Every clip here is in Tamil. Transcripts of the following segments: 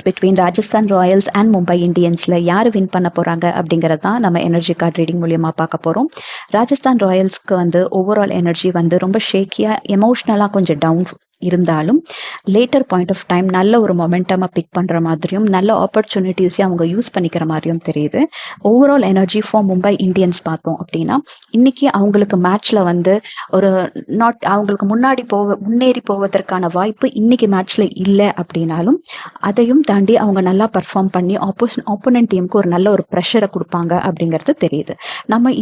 Between Rajasthan royals and Mumbai இந்தியன்ஸில் யார் வின் பண்ண போகிறாங்க அப்படிங்கிறது தான் நம்ம எனர்ஜி கார்டு ரீடிங் மூலியமாக பார்க்க போகிறோம். ராஜஸ்தான் ராயல்ஸ்க்கு வந்து ஓவரால் எனர்ஜி வந்து ரொம்ப ஷேக்கியாக எமோஷ்னலாக கொஞ்சம் டவுன் இருந்தாலும் லேட்டர் பாயிண்ட் ஆஃப் டைம் நல்ல ஒரு மொமெண்டமாக பிக் பண்ணுற மாதிரியும் நல்ல ஆப்பர்ச்சுனிட்டிஸையும் அவங்க யூஸ் பண்ணிக்கிற மாதிரியும் தெரியுது. Overall energy for Mumbai Indians பார்த்தோம் அப்படின்னா இன்னைக்கு அவங்களுக்கு மேட்ச்சில் வந்து ஒரு அவங்களுக்கு முன்னேறி போவதற்கான வாய்ப்பு இன்னைக்கு மேட்ச்சில் இல்லை அப்படின்னாலும் அதையும் தாண்டி அவங்க நல்லா பர்ஃபார்ம் பண்ணி ஆப்போனன்ட் டீமுக்கு ஒரு நல்ல ஒரு ப்ரெஷரை கொடுப்பாங்க அப்படிங்கிறது தெரியுது. நம்ம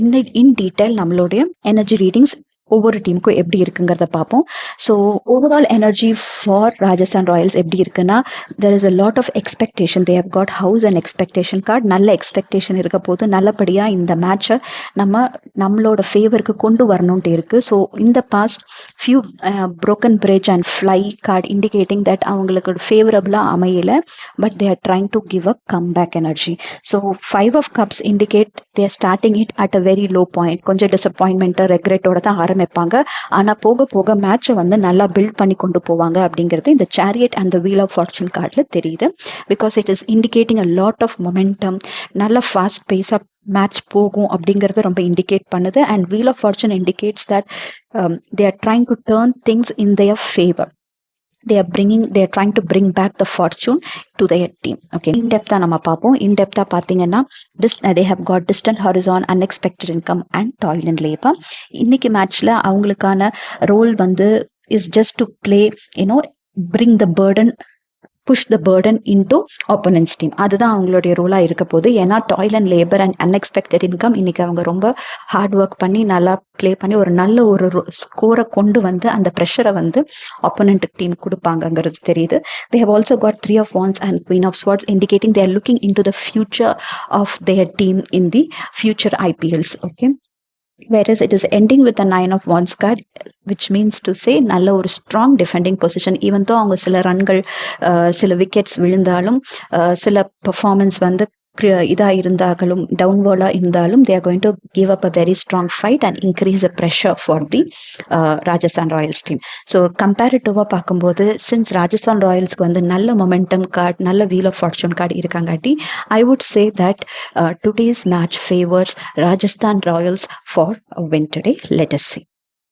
இன் டீட்டெயில் நம்மளுடைய எனர்ஜி ரீடிங்ஸ் ஒவ்வொரு டீமுக்கும் எப்படி இருக்குங்கிறத பார்ப்போம். So overall energy for Rajasthan Royals எப்படி இருக்குன்னா, there is a lot of expectation. They have got house and expectation card. நல்ல எக்ஸ்பெக்டேஷன் இருக்க போது நல்லபடியாக இந்த மேட்சை நம்மளோட ஃபேவருக்கு கொண்டு வரணுன்ட்டு இருக்குது. ஸோ இந்த past few broken bridge and fly card indicating that அவங்களுக்கு ஃபேவரபுளாக அமையலை, but they are trying to give a comeback energy. So 5 of cups indicate they are starting it at a very low point. கொஞ்சம் டிசப்பாயின்மெண்ட்டு ரெக்ரெட்டோட தான் ஆரம்பிப்பாங்க. ஆனால் போக போக மேட்சை வந்து நல்லா பில்ட் பண்ணி கொண்டு போவாங்க அப்படிங்கிறது இந்த chariot and the wheel of fortune கார்டில் தெரியுது. Because it is indicating a lot of momentum, நல்ல ஃபாஸ்ட் பேஸாக மேட்ச் போகும் அப்படிங்கிறது ரொம்ப இண்டிகேட் பண்ணுது. And wheel of fortune indicates that they are trying to turn things in their favor. They are trying to bring back the fortune to their team. Okay, in depth நம்ம பார்ப்போம். in depth பார்த்தீங்கன்னா they have got distant horizon, unexpected income and toil and labor. இன்னைக்கு மேட்ச்ல அவங்களுக்கான ரோல் வந்து is just to play, bring the burden, push the burden into opponent's team. அதுதான் அவங்களுடைய ரோலாக இருக்க போது. ஏன்னா toil and labour and unexpected income இன்னைக்கு அவங்க ரொம்ப ஹார்ட் ஒர்க் பண்ணி நல்லா ப்ளே பண்ணி ஒரு நல்ல ஒரு ஸ்கோரை கொண்டு வந்து அந்த ப்ரெஷரை வந்து ஆப்போனண்ட் டீம் கொடுப்பாங்கங்கிறது தெரியுது. They have also got 3 of wands and queen of swords indicating they are looking into the future of their team in the future IPLs. Okay, whereas it is ending with the 9 of wands card, which means to say நல்ல ஒரு strong defending position. Even though அவங்க சில ரன்கள் சில விக்கெட்ஸ் விழுந்தாலும் சில பெர்ஃபார்மன்ஸ் வந்து இதாக இருந்தாலும் டவுன்வார்டாக இருந்தாலும் they are going to give up a very strong fight and increase the pressure for the Rajasthan royals team. So கம்பேரிட்டிவாக பார்க்கும்போது சின்ஸ் ராஜஸ்தான் ராயல்ஸ்க்கு வந்து நல்ல மொமெண்டம் கார்டு, நல்ல வீல் ஆஃப் ஃபார்ச்சூன் கார்டு இருக்காங்காட்டி I would say that today's match favors Rajasthan royals for a win today. Let us see.